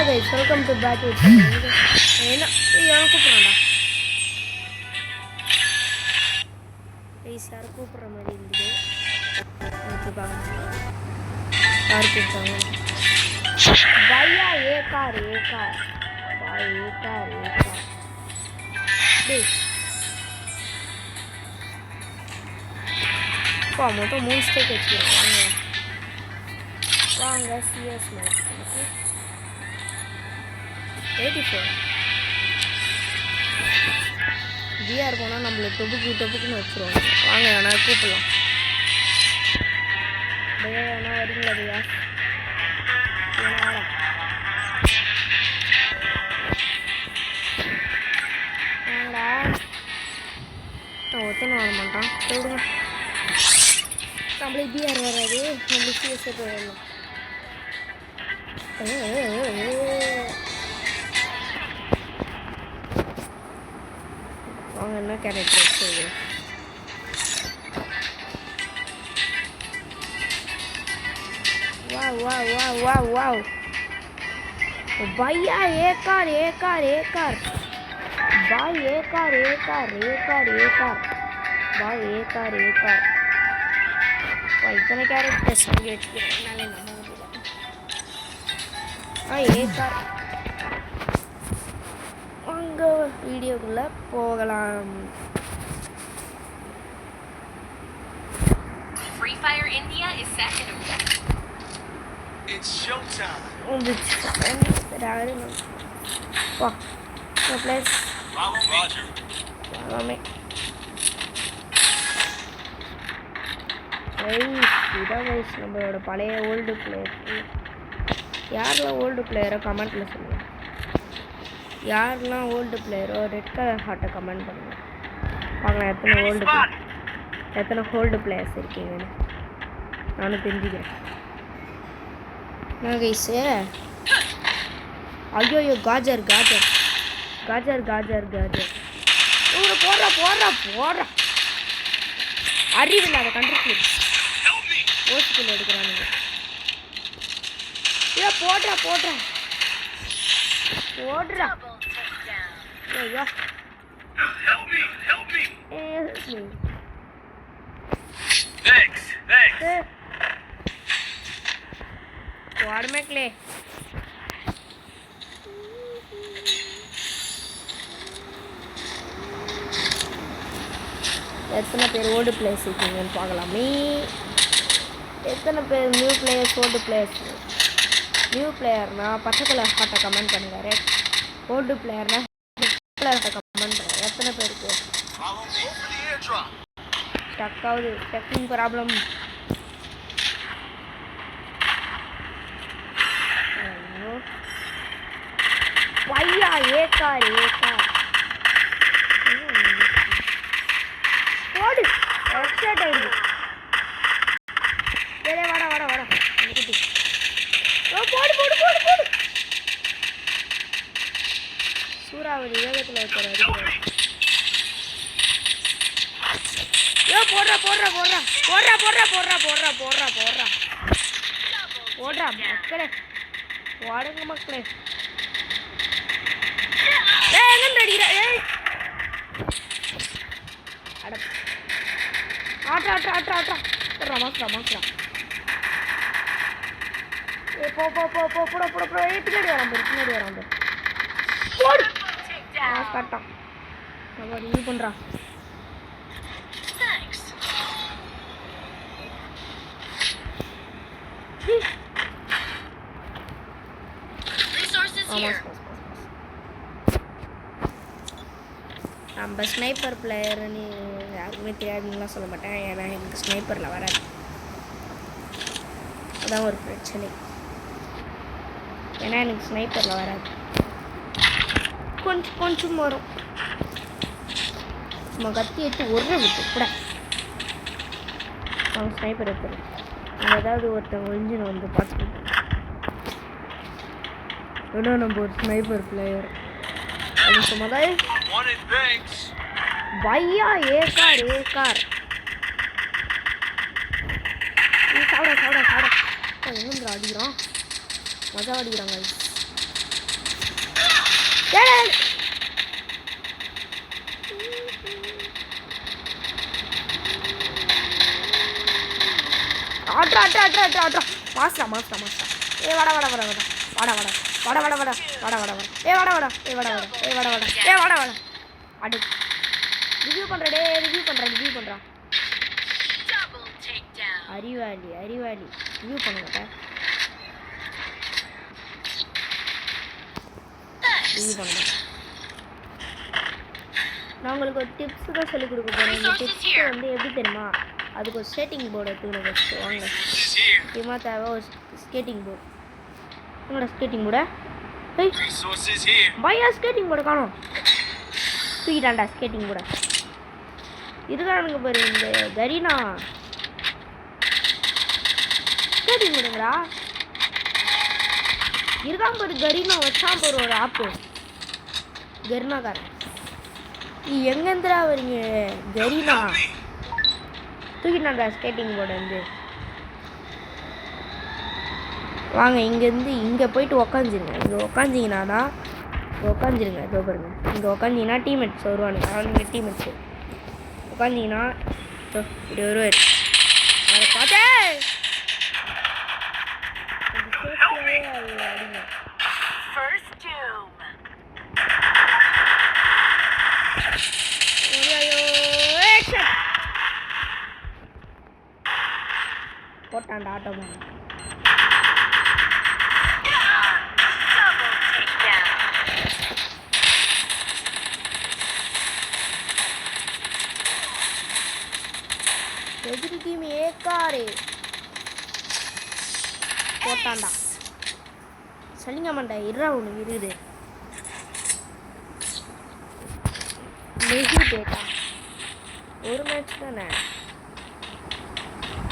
guys, welcome to back with என்ன யாரும் கூப்பிட்றான்டா please யாரும் கூப்பிட்ற மாதிரி இருந்தது எனக்கு பாருங்க யார் கூப்பிட்டாங்க பையா ஏகார் பாய் ஏகார் டேய் பா மொத்தம் 3 ஸ்டேக் வச்சுக்கிறேன் வாங்க சிஎஸ் மேட்ச் 84 ஜிஆர் போனால் நம்மளை டொப்புக்குன்னு வச்சுருவாங்க வாங்க வேணா கூப்பிடலாம் பையா வேணா வரீங்களா பையா வாடா வாங்கடா நான் ஒத்தனை வர மாட்டான் சொல்லுங்க நம்மளே பிஆர் வராது நம்மளுக்கு சிஎஸ்ஏ போயிடலாம் அவங்க என்ன கேரக்டர் சொல்லுங்க वाह भैया एकार भाई एकार भाई एकार इतने कैरेक्टर्स एकार அங்க வீடியோக்குள்ள போகலாம் Free Fire India is set in a It's showtime. Wow. No place. Follow Roger. Follow me. guys நம்மளோட பழைய ஓல்டு பிளேயர் யாரெல்லாம் ஓல்டு பிளேயரோ கமெண்ட்ல சொல்லுங்க யாரெல்லாம் ஓல்டு பிளேயரோ ரெட் கலர் ஹார்ட்டை கமெண்ட் பண்ணுங்க பார்க்கலாம் எத்தனை ஓல்டு பிளேயர்ஸ் இருக்கீங்கன்னு நானும் தெரிஞ்சுக்கிறேன் கைஸு ஐயோ காஜர் இவரை போடுறா அறிவில்லை அதை கண்டிப்பாக ஓட்டுக்குள்ள எடுக்கிறானுங்க ஐயோ போடுறா ஐயோ Thanks. वार्ड में क्ले எத்தனை பேர் ஓல்டு பிளேயர்ஸ் இருக்கீங்கன்னு பார்க்கலாமே எத்தனை பேர் new players old players new பிளேயர்னா பச்சை கலர் ஹார்ட்டை கமெண்ட் பண்ணுங்க ரெட் ஓல்டு பிளேயர்னா ரெட் கலர் ஹார்ட்டை கமெண்ட் பண்ணுங்க எத்தனை பேருக்கு ஸ்டக் ஆகுது ஸ்டக்கிங் ப்ராப்ளம் भैया एकार போடு எக்ஸைட் ஆயிடு டேய் வாடா நிக்குடி போடு சூறாவளி வேகத்துல வைக்கறாரு யோ போடுறா மக்களே வாடுங்க மக்களே எங்க அடிக்கிற அட ஆட்ரா மாஸ்டா போ பின்னாடி வரான் போடு கரெக்டா நம்ம இது பண்றா நம்ம ஸ்னைப்பர் பிளேயர்னு யாருக்குமே தெரியாதுன்னுலாம் சொல்ல மாட்டேன் ஏன்னா எனக்கு ஸ்னைப்பரில் வராது அதான் ஒரு பிரச்சனை ஏன்னா எனக்கு ஸ்னைப்பரில் வராது கொஞ்சம் வரும் நம்ம கத்தி எடுத்து விட்டு கூட அவங்க ஸ்னைப்பர் எடுத்துரும் நம்ம ஏதாவது ஒருத்தவங்க ஒழிஞ்சுன்னு வந்து பார்த்துக்கிட்டு ஏன்னா நம்ம ஒரு ஸ்னைப்பர் பிளேயர் அது சொன்னதா भैया एकार सावड़ा எங்கேருந்து அடிக்கிறான் மஜா அடிக்கிறாங்க ஏய் ஆட்ரா மாஸ்டா ஏ வாடா அடி ரிவ்யூ பண்றா Double takedown. அறிவாளி ரிவ்யூ பண்ணுங்க ரிவ்யூ பண்ணுங்க நான் உங்களுக்கு ஒரு டிப்ஸ் தான் சொல்லி கொடுக்க போறேன் இந்த டிப்ஸ் வந்து எப்படி தெரியுமா அதுக்கு ஒரு ஸ்கேட்டிங் போர்டு எடுத்துக்கணும் ஃபஸ்ட்டு வாங்க Is here. முக்கியமாக தேவை ஒரு ஸ்கேட்டிங் போர்டு உங்களோட ஸ்கேட்டிங் போர்டை ஏய் Resources here. Bhaiya skating board காணோம் தூக்கிட்டான்டா ஸ்கேட்டிங் போர்டை இருக்கானுங்க பாரு இந்த கரீனா ஸ்கேட்டிங் போடுங்களா இருக்கான் பாரு கரீனா வச்சான் பாரு ஒரு ஆப்பு கர்னாக்காரன் நீ எங்கேருந்துடா வரீங்க கரீனா தூக்கிட்டான்டா ஸ்கேட்டிங் போர்டு வந்து வாங்க இங்கேருந்து இங்கே போயிட்டு உக்காந்துருங்க இங்கே உக்காந்திங்கன்னா தான் உக்காந்துருங்க இதோ பாருங்க இங்கே உக்காந்திங்கன்னா டீம்மேட்ஸ் வருவானுங்க அவங்க டீம்மேட்ஸு உக்காந்திங்கன்னா இப்படி வருவார் அதை பார்த்தே அடிங்க First doom. போட்டான்டா ஆட்டோ Double takedown. எதிரி டீம் ஏக்காரே போட்டான்டா சொல்லிங்க மாட்டா இருறா ஒன்று இருக்குது நெகி டேட்டா ஒரு மேட்ச் தானே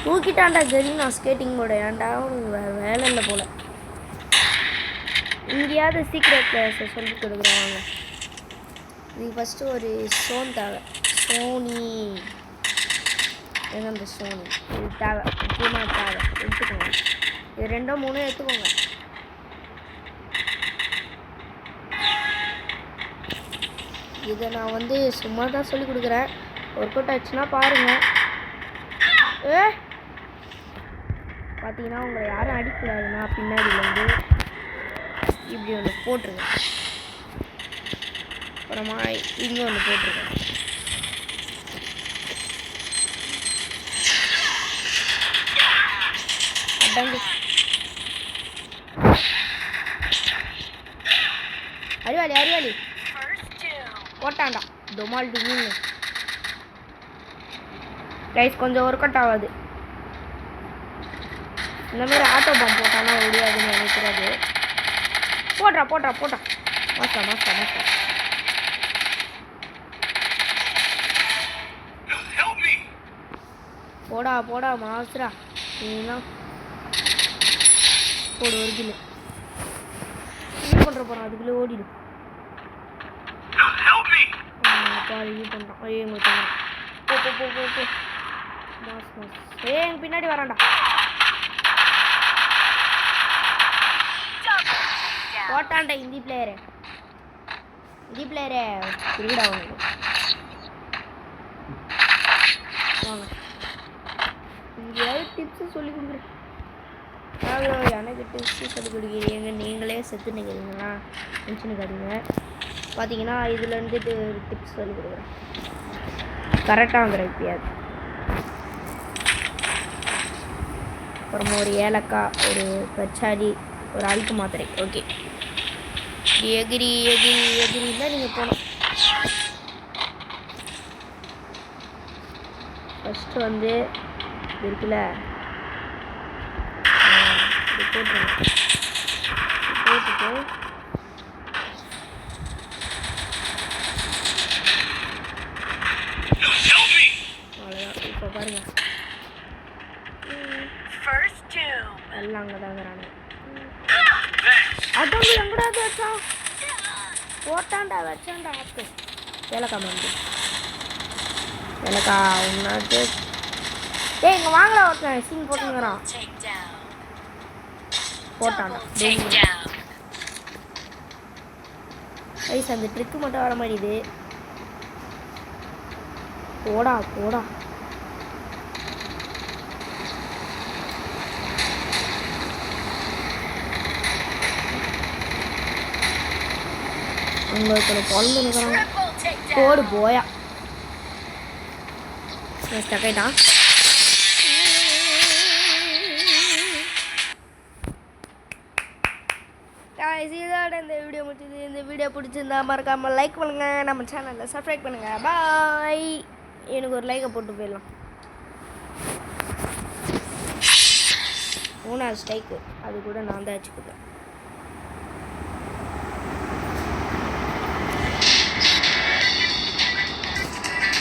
தூக்கிட்டான்டா கரீனா ஸ்கேட்டிங் போர்டு ஏன்டா உனக்கு வேறு வேலை இல்லை போல் இங்கேயாவது சீக்ரெட் பிளேயர்ஸை சொல்லி கொடுக்குறவாங்க இதுக்கு ஃபஸ்ட்டு ஒரு ஸ்டோன் தேவை சோனி எங்க அந்த சோனி இது தேவை முக்கியமாக தேவை எடுத்துக்கோங்க இது 2 3 எடுத்துக்கோங்க இதை நான் வந்து சும்மா தான் சொல்லி கொடுக்குறேன் ஒர்க் அவுட் ஆச்சுன்னா பாருங்கள் பார்த்தீங்கன்னா உங்களை யாரும் அடிக்கூடாதுன்னா பின்னாடியிலேருந்து இப்படி ஒன்று போட்டுருங்க அப்புறமா இங்கே ஒன்று போட்டுருங்க அடங்கு அறிவாளி First doom. போட்டான்டா டொமால் டிமின்னு கைஸ் கொஞ்சம் ஒர்க் அவுட் ஆகாது இந்த மாதிரி ஆட்டோ பம்ப் போட்டானா முடியாதுன்னு நினைக்கிறது போட்டா மாஸ்டா Help me. போடா மாஸ்டரா நீலாம் போடு ஒரு கிலோ என்ன பண்ணுற போகிறான் அதுக்குள்ளே ஓடிடும் Help me. அப்பா ரிவ்யூ பண்ணுறான் ஐயோ எங்களுக்கு போ மாஸ் எங்கள் பின்னாடி வரான்டா Double takedown. போட்டான்டா ஹிந்தி பிளேயரு திருவிடா உனக்கு வாங்க இங்கேயாவது டிப்ஸு சொல்லி கொடுக்குறேன் எனக்கு டிப்ஸு சொல்லி கொடுக்குறீங்க நீங்களே செத்து நிற்கிறீங்களா நினச்சுன்னுக்காதீங்க பார்த்தீங்கன்னா இதில் இருந்துட்டு ஒரு டிப்ஸ் சொல்லி கொடுக்குறேன் கரெக்டாக வந்துடும் இப்பயாவது அப்புறமா ஒரு ஏலக்காய் ஒரு கச்சாடி ஒரு அழுக்கு மாத்திரை ஓகே எகிரி தான் நீங்கள் போகணும் ஃபஸ்ட்டு வந்து இது இருக்குல்ல இது போட்டுருங்க போட்டுட்டு Help me. அவ்வளோதான் இப்போ பாருங்கள் First doom. எல்லாம் அங்கே தாங்கிறாங்க Thanks. அதான் எங்கடாது வச்சான் போட்டான்டா வச்சான்டா ஆப்பு ஏலக்காய் மருந்து ஏலக்காய் ஒன்றாச்சு இங்கே வாங்கடா ஒருத்தன் சீன் போட்டுங்கிறான் Double takedown. போட்டான்டா Double takedown. ஐஸ் அந்த ட்ரிக்கு மட்டும் வர மாட்டேது. போடா போடா. அங்கே ஒருத்தனை குழந்தை இருக்கிறாங்க. Triple takedown. போடு போயா. ஸ்டக் ஆகிட்டான். இதோட இந்த வீடியோ முடிச்சது. இந்த வீடியோ பிடிச்சிருந்தா மறக்காமல் லைக் பண்ணுங்கள், நம்ம சேனலில் சப்ஸ்கிரைப் பண்ணுங்கள். பாய். எனக்கு ஒரு லைக்கை போட்டு போயிடலாம். 3வது ஸ்ட்ரைக்கு அது கூட நான் தான் வச்சுக்குவேன்.